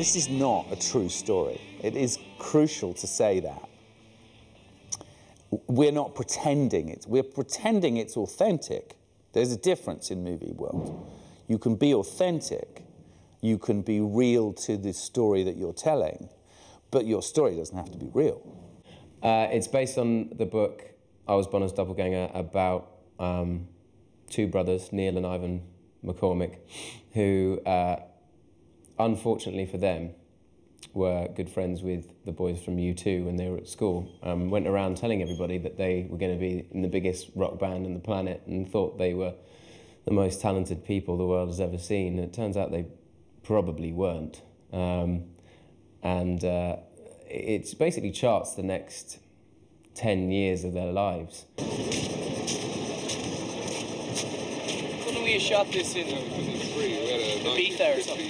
this is not a true story. It is crucial to say that. We're not pretending it. We're pretending it's authentic. There's a difference in movie world. You can be authentic. You can be real to the story that you're telling, but your story doesn't have to be real. It's based on the book I Was Bono's Doppelganger about two brothers, Neil and Ivan McCormick, who, unfortunately for them, were good friends with the boys from U2 when they were at school. Went around telling everybody that they were going to be in the biggest rock band on the planet and thought they were the most talented people the world has ever seen. And it turns out they probably weren't. It basically charts the next 10 years of their lives. Couldn't we have shot this in Ibiza or something?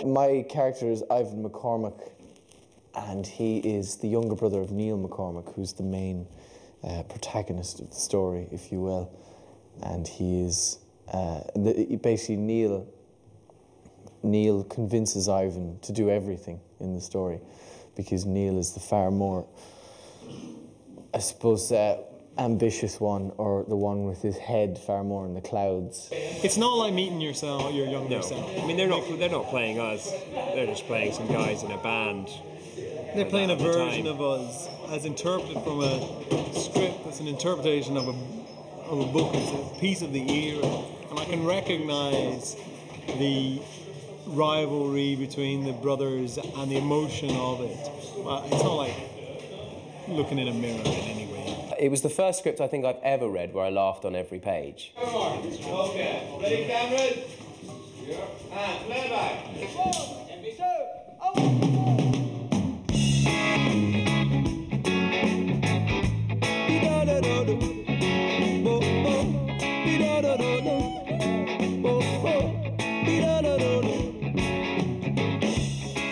My character is Ivan McCormick, and he is the younger brother of Neil McCormick, who's the main protagonist of the story, if you will. And he is basically Neil convinces Ivan to do everything in the story, because Neil is the far more, I suppose, ambitious one, or the one with his head far more in the clouds. It's not like meeting your younger self. I mean, they're not playing us. They're just playing some guys in a band. They're playing a version of us as interpreted from a script. It's an interpretation of a book. It's a piece of the era, and I can recognise the rivalry between the brothers and the emotion of it. It's not like looking in a mirror in any way. It was the first script I think I've ever read where I laughed on every page. Okay, ready, cameras? And playback.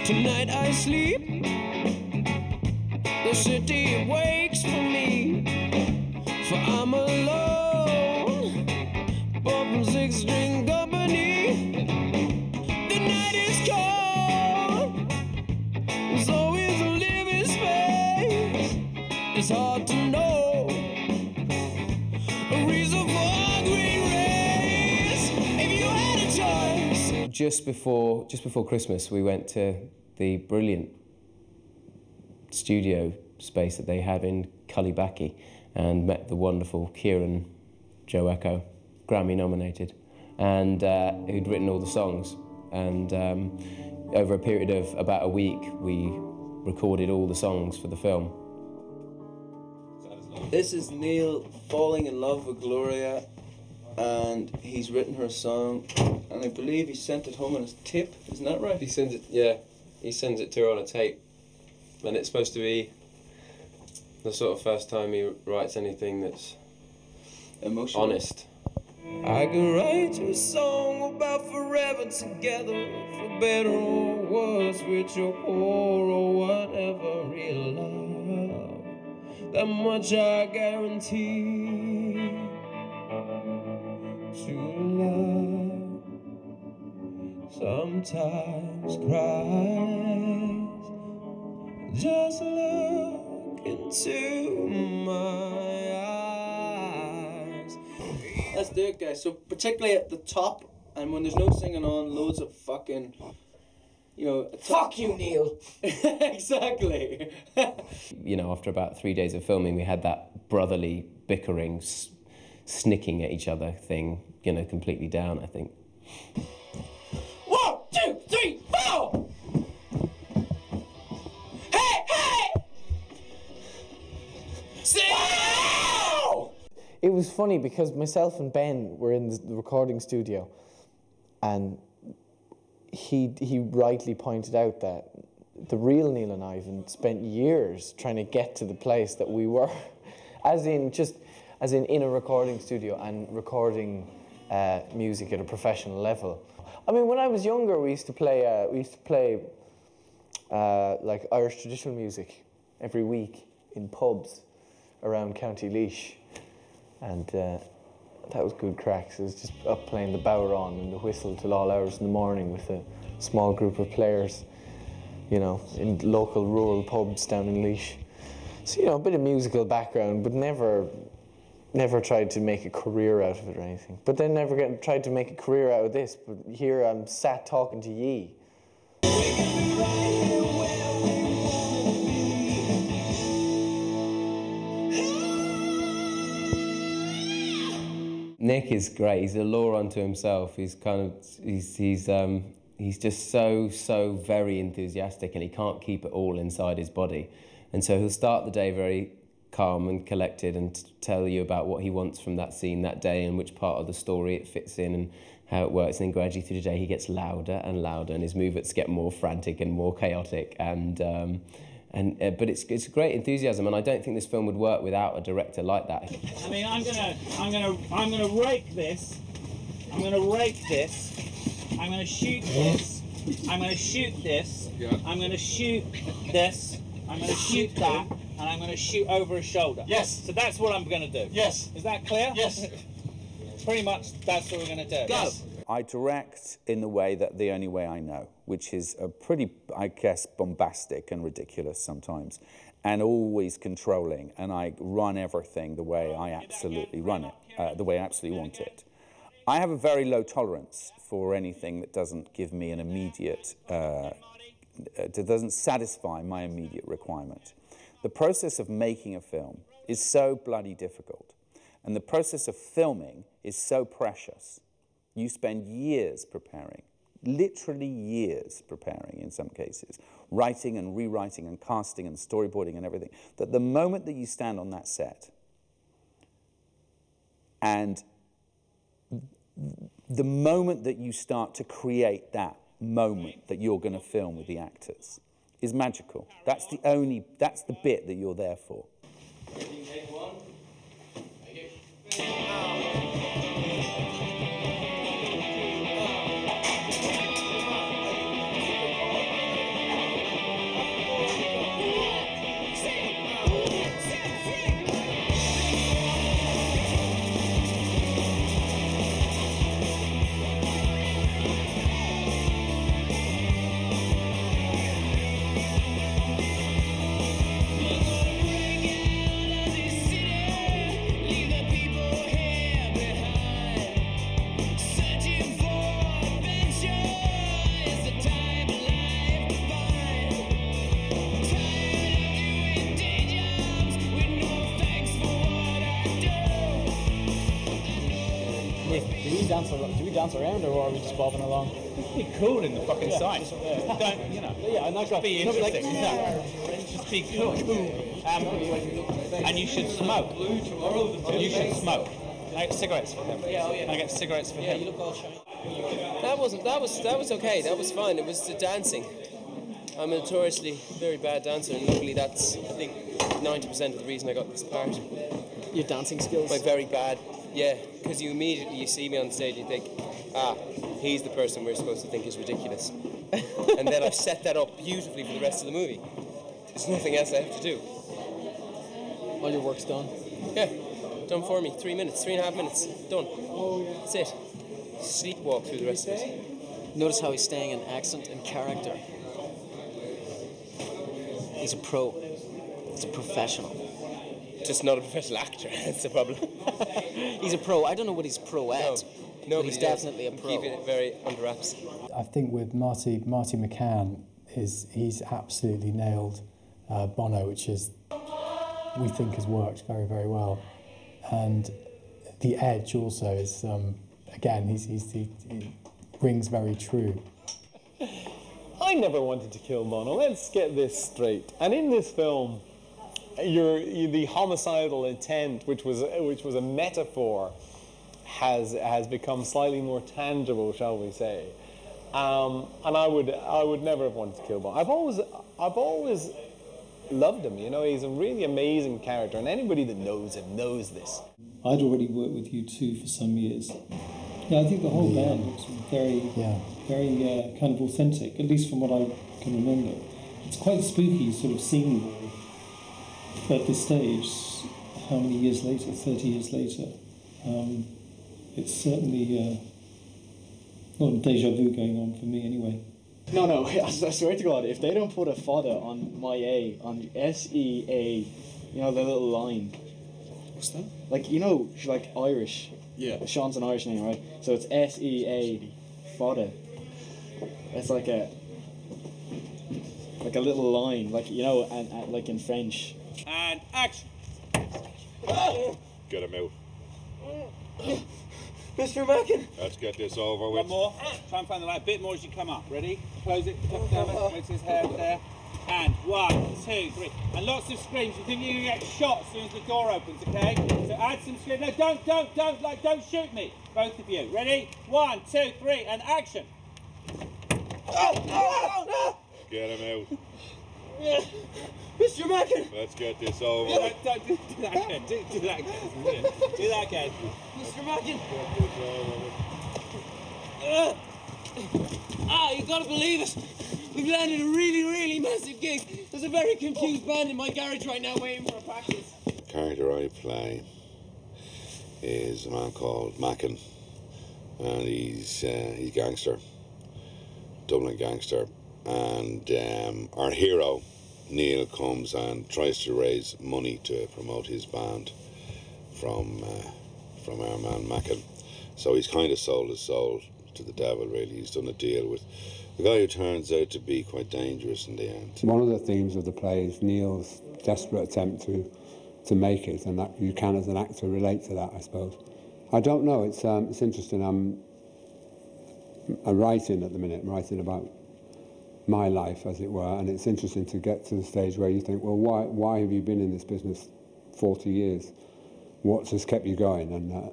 Tonight I sleep, the city wakes for me, for I'm alone, bought from six-string company. The night is cold, there's always a living space. It's hard to know a reason for a green race. If you had a choice. Just before Christmas, we went to the brilliant studio space that they have in Cullybackey and met the wonderful Kieran Joe Echo, Grammy nominated, and who'd written all the songs. And over a period of about a week, we recorded all the songs for the film. This is Neil falling in love with Gloria, and he's written her a song, and I believe he sent it home on his tip. Isn't that right? He sends it, yeah. He sends it to her on a tape, and it's supposed to be the sort of first time he writes anything that's emotional, honest. I could write you a song about forever together, for better or worse, rich or poor or whatever, real love. That much I guarantee. True love sometimes cries. Just look into my eyes. Let's do it, guys. So particularly at the top, and when there's no singing on, loads of fucking, you know... Fuck you, Neil! Exactly. You know, after about 3 days of filming, we had that brotherly bickering, snicking at each other thing, you know, completely down, I think. 1, 2, 3, 4! Hey, hey! Wow! It was funny because myself and Ben were in the recording studio, and he rightly pointed out that the real Neil and Ivan spent years trying to get to the place that we were, as in a recording studio and recording music at a professional level. I mean, when I was younger, we used to play like Irish traditional music every week in pubs around County Laois, and that was good crack. So it was just up playing the bodhrán and the whistle till all hours in the morning with small group of players, you know, in local rural pubs down in Laois. So, you know, a bit of musical background, but never tried to make a career out of it or anything. But then never tried to make a career out of this. But here I'm sat talking to ye. Nick is great. He's a law unto himself. He's just so very enthusiastic, and he can't keep it all inside his body. And so he'll start the day very calm and collected and tell you about what he wants from that scene that day and which part of the story it fits in and how it works. And then gradually through the day he gets louder and louder, and his movements get more frantic and more chaotic. But it's great enthusiasm, and I don't think this film would work without a director like that. I mean, I'm gonna rake this. I'm gonna rake this. I'm gonna shoot this. I'm gonna shoot this. Yeah. I'm gonna shoot this. I'm gonna shoot that, and I'm gonna shoot over his shoulder. Yes. So that's what I'm gonna do. Yes. Is that clear? Yes. Pretty much, that's what we're gonna do. Go. Yes. I direct in the way that the only way I know, which is a pretty, I guess, bombastic and ridiculous sometimes, and always controlling, and I run everything the way I absolutely run it, the way I absolutely want it. I have a very low tolerance for anything that doesn't give me an immediate, that doesn't satisfy my immediate requirement. The process of making a film is so bloody difficult, and the process of filming is so precious. You spend years preparing, literally years preparing in some cases, writing and rewriting and casting and storyboarding and everything, that the moment that you stand on that set and the moment that you start to create that moment that you're going to film with the actors is magical. That's the bit that you're there for. Do we dance around, or are we just bobbing along? Be cool in the fucking sight. Don't, you know. Yeah, I'm not going to be interesting. Just be cool. And you should smoke. You should smoke. Can I get cigarettes for him? Can I get cigarettes for him? You look all shiny. That was okay. That was fine. It was the dancing. I'm a notoriously very bad dancer, and luckily that's, I think, 90% of the reason I got this part. Your dancing skills? My very bad. Yeah, because you immediately see me on stage and you think, he's the person we're supposed to think is ridiculous. And then I've set that up beautifully for the rest of the movie. There's nothing else I have to do. All your work's done? Yeah, done for me. 3 minutes, 3.5 minutes, done. That's it. Sleepwalk through the rest of it. Notice how he's staying in accent and character. He's a pro. He's a professional. Just not a professional actor, that's the problem. He's a pro. I don't know what he's pro at. No, but he's definitely a pro. Keeping it very under wraps. I think with Marty McCann, he's absolutely nailed Bono, which is, we think, has worked very, very well. And the edge also is, again, he rings very true. I never wanted to kill Bono. Let's get this straight. And in this film, the homicidal intent, which was a metaphor, has become slightly more tangible, shall we say? And I would never have wanted to kill Bono. I've always loved him. You know, he's a really amazing character, and anybody that knows him knows this. I'd already worked with U2 for some years. Yeah, I think the whole band was very kind of authentic, at least from what I can remember. It's quite spooky, sort of seeing at this stage, how many years later, 30 years later. It's certainly a lot of deja vu going on for me anyway. No, I swear to God, if they don't put a fada on my A, on S-E-A, you know, the little line. What's that? Like, you know, like Irish. Yeah. Sean's an Irish name, right? So it's S-E-A, fada. It's like a little line, like, you know, and like in French. And action. Get him out. Mr. Mackin. Let's get this over with. One more. Try and find the light. A bit more as you come up. Ready? Close it. Makes his hair there. And 1, 2, 3. And lots of screams. You think you're going to get shot as soon as the door opens, okay? So add some screams. No, don't shoot me. Both of you. Ready? 1, 2, 3, and action. Get him out. Mr. Mackin. Let's get this over. Don't do that again. Do that again. Do that again. Mr. Mackin. You gotta believe it. We've landed a really, really massive gig. There's a very confused band in my garage right now waiting for a practice. The character I play is a man called Mackin, and he's gangster, Dublin gangster, and our hero Neil comes and tries to raise money to promote his band from our man Mackin. So he's kind of sold his soul to the devil, really. He's done a deal with a guy who turns out to be quite dangerous in the end. One of the themes of the play is Neil's desperate attempt to make it, and that you can, as an actor, relate to that, I suppose. I don't know. It's interesting. I'm writing at the minute. I'm writing about my life, as it were, and it's interesting to get to the stage where you think, well, why have you been in this business 40 years? What has kept you going? And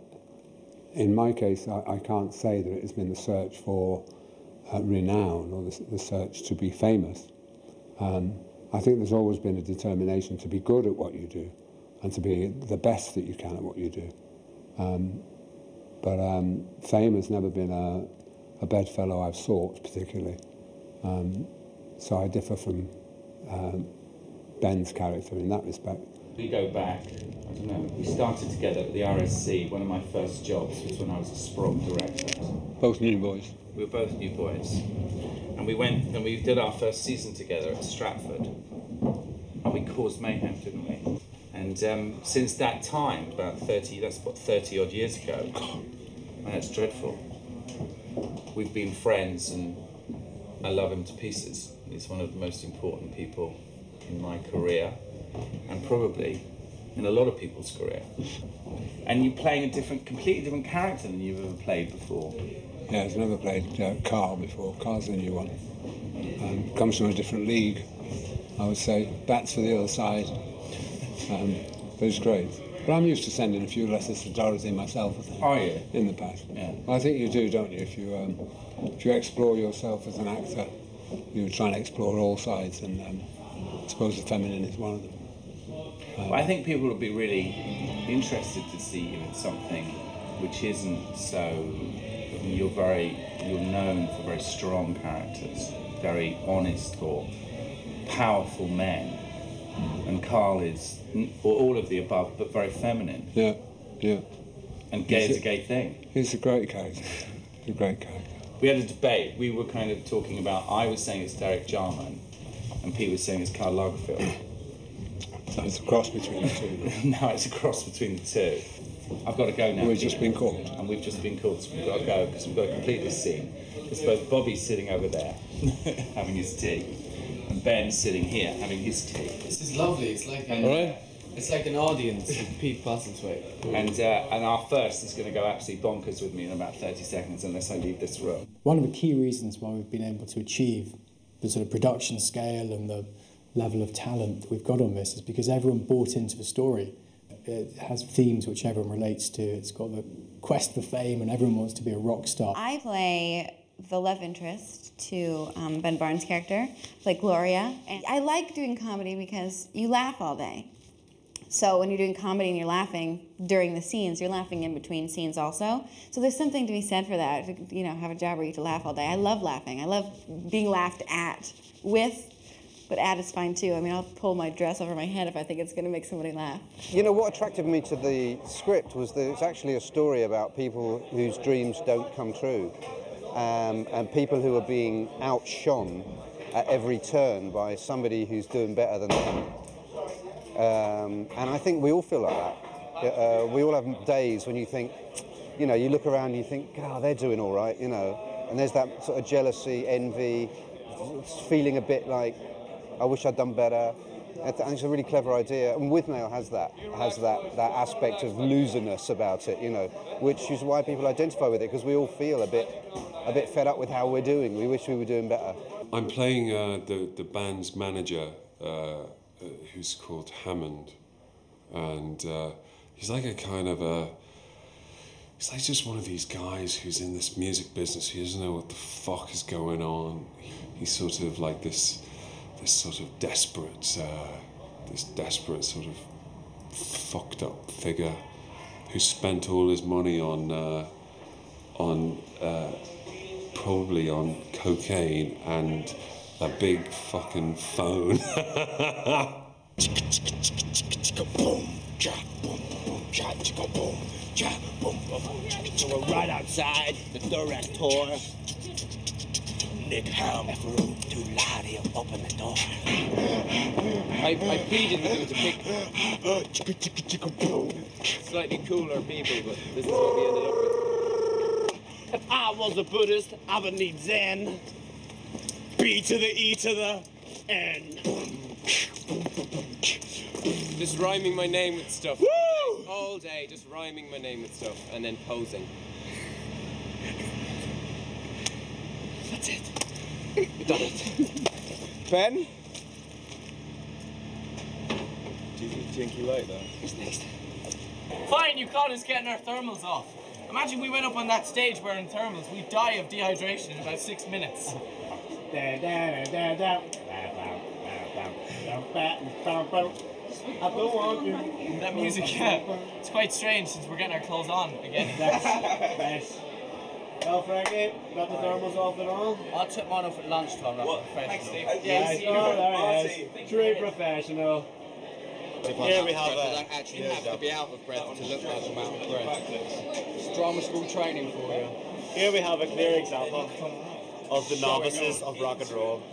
in my case, I can't say that it's been the search for renown or the search to be famous. I think there's always been a determination to be good at what you do and to be the best that you can at what you do. But fame has never been a bedfellow I've sought particularly. So I differ from Ben's character in that respect. We go back, I don't know, we started together at the RSC. One of my first jobs was when I was a sprog director. Both new boys. We were both new boys. And we went and we did our first season together at Stratford. And we caused mayhem, didn't we? And since that time, about 30 odd years ago, and that's dreadful. We've been friends and I love him to pieces. He's one of the most important people in my career and probably in a lot of people's career. And you're playing a completely different character than you've ever played before. Yeah, I've never played Carl before. Carl's a new one. Comes from a different league, I would say. Bats for the other side. But it's great. But I'm used to sending a few letters to Dorothy myself, I think. Are you? In the past. Yeah. Well, I think you do, don't you? If you explore yourself as an actor, you try and explore all sides, and I suppose the feminine is one of them. I think people would be really interested to see you in something which isn't so. I mean, you're known for very strong characters, very honest or powerful men, and Carl is, or all of the above, but very feminine. Yeah, yeah. And gay is a gay thing. He's a great character. A great character. We had a debate. We were kind of talking about. I was saying it's Derek Jarman, and Pete was saying it's Karl Lagerfeld. So it's a cross between the two. No, it's a cross between the two. I've got to go now. We've just been called. And we've just been called, so we've got to go because we've got to complete this scene. Because both Bobby's sitting over there having his tea, and Ben's sitting here having his tea. This is lovely. It's like it's like an audience with Pete Postlethwaite. And our first is going to go absolutely bonkers with me in about 30 seconds unless I leave this room. One of the key reasons why we've been able to achieve the sort of production scale and the level of talent that we've got on this is because everyone bought into the story. It has themes which everyone relates to. It's got the quest for fame and everyone wants to be a rock star. I play the love interest to Ben Barnes' character, play Gloria. And I like doing comedy because you laugh all day. So when you're doing comedy and you're laughing during the scenes, you're laughing in between scenes also. So there's something to be said for that, you know, have a job where you get to laugh all day. I love laughing. I love being laughed at with. But at is fine too. I mean, I'll pull my dress over my head if I think it's going to make somebody laugh. You know, what attracted me to the script was that it's actually a story about people whose dreams don't come true. and people who are being outshone at every turn by somebody who's doing better than them. And I think we all feel like that. We all have days when you think, you know, you look around and you think, God, they're doing all right, you know. And there's that sort of jealousy, envy, feeling a bit like, I wish I'd done better. And it's a really clever idea. And Withnail has that aspect of loserness about it, you know, which is why people identify with it, because we all feel a bit fed up with how we're doing. We wish we were doing better. I'm playing the band's manager, who's called Hammond, and he's like a kind of a. He's like just one of these guys who's in this music business. He doesn't know what the fuck is going on. He's sort of like this sort of desperate sort of fucked up figure who spent all his money on probably on cocaine and a big fucking phone. So we're right outside the Durant tour. Nick Ham, too loud, he'll open the door. I pleaded with him to pick slightly cooler people, but this is what we ended up with. If I was a Buddhist, I would need Zen. B to the E to the N. Just rhyming my name with stuff. All day, just rhyming my name with stuff and then posing. That's it. We've done it. Ben? Do you think you like that? Who's next? Fine, you caught us getting our thermals off. Imagine we went up on that stage wearing thermals. We'd die of dehydration in about 6 minutes. That music, yeah. It's quite strange since we're getting our clothes on again. Nice. Well, Frankie, got the thermals off and all? I took mine off at lunchtime. What? Thanks, Steve. Yes, there he is. True professional. Here we have I actually have to be out of breath to look like I'm out of breath. It's drama school training for you. Here we have a clear example of the novices of rock and roll.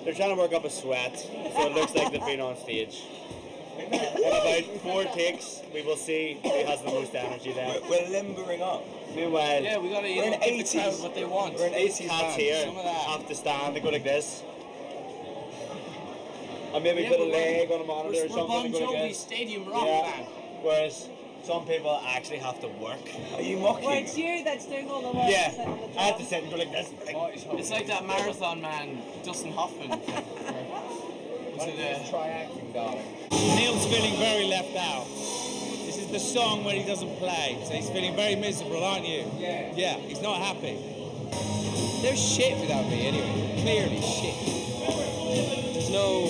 They're trying to work up a sweat, so it looks like they've been on stage. In about 4 takes, we will see who has the most energy there. We're limbering up. Meanwhile, yeah, we gotta we're give the crowd what they want. We're an 80s cats here have to stand, they go like this. And maybe put a leg on a monitor or something. Bon and go like Jovi this. Stadium rock band. Whereas some people actually have to work. Are you mocking? Well, it's you that's doing all the work. Yeah, I have to sit and go like this. It's like that marathon man, Dustin Hoffman. Was it try-acting, darling? Neil's feeling very left out. This is the song where he doesn't play, so he's feeling very miserable, aren't you? Yeah. Yeah, he's not happy. They're shit without me anyway. Clearly shit. There's no...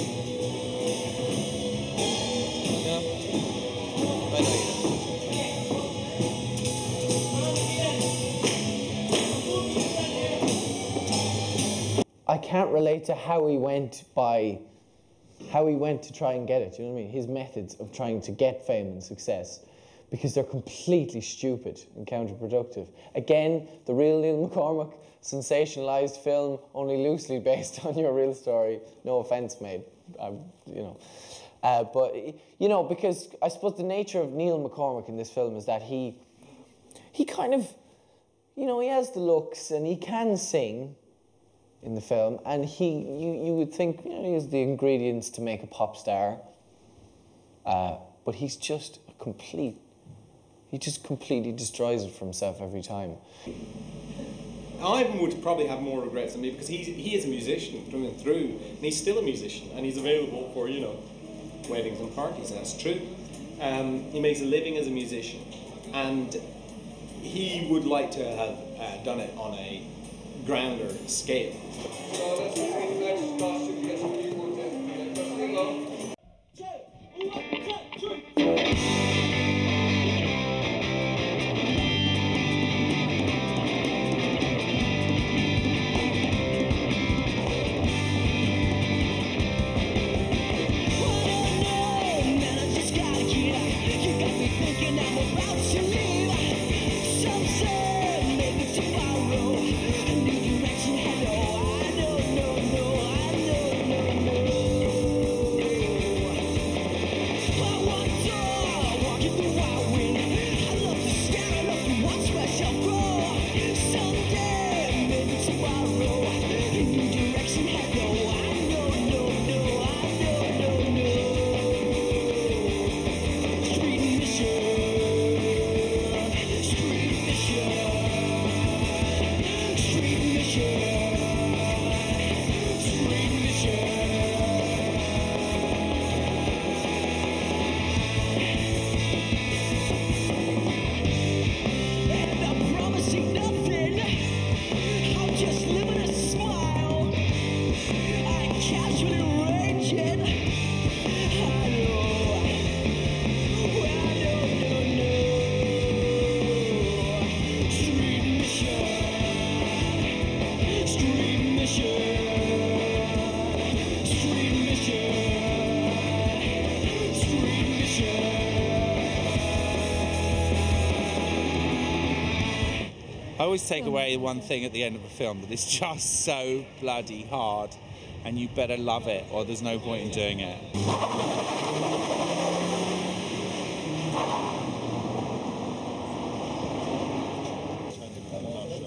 No? I know you don't. I can't relate to how he went to try and get it, you know what I mean? His methods of trying to get fame and success, because they're completely stupid and counterproductive. Again, the real Neil McCormick, sensationalized film, only loosely based on your real story. No offense made, you know. But, you know, because I suppose the nature of Neil McCormick in this film is that he kind of, you know, he has the looks and he can sing in the film, and you would think, you know, he has the ingredients to make a pop star, but he's just he just completely destroys it for himself every time. Ivan would probably have more regrets than me, because he is a musician through and through, and he's still a musician, and he's available for, you know, weddings and parties, and that's true. He makes a living as a musician, and he would like to have done it on a grander scale. Thinking I'm about to leave. Some say maybe tomorrow. always take away one thing at the end of a film, that it's just so bloody hard, and you better love it, or there's no point in doing it.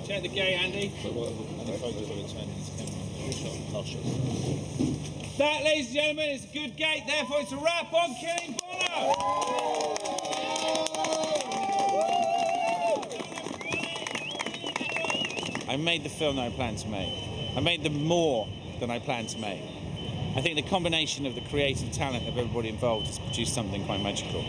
Check the gate, Andy. That, ladies and gentlemen, is a good gate, therefore it's a wrap on Killing Bono! I made the film that I planned to make. I made them more than I planned to make. I think the combination of the creative talent of everybody involved has produced something quite magical.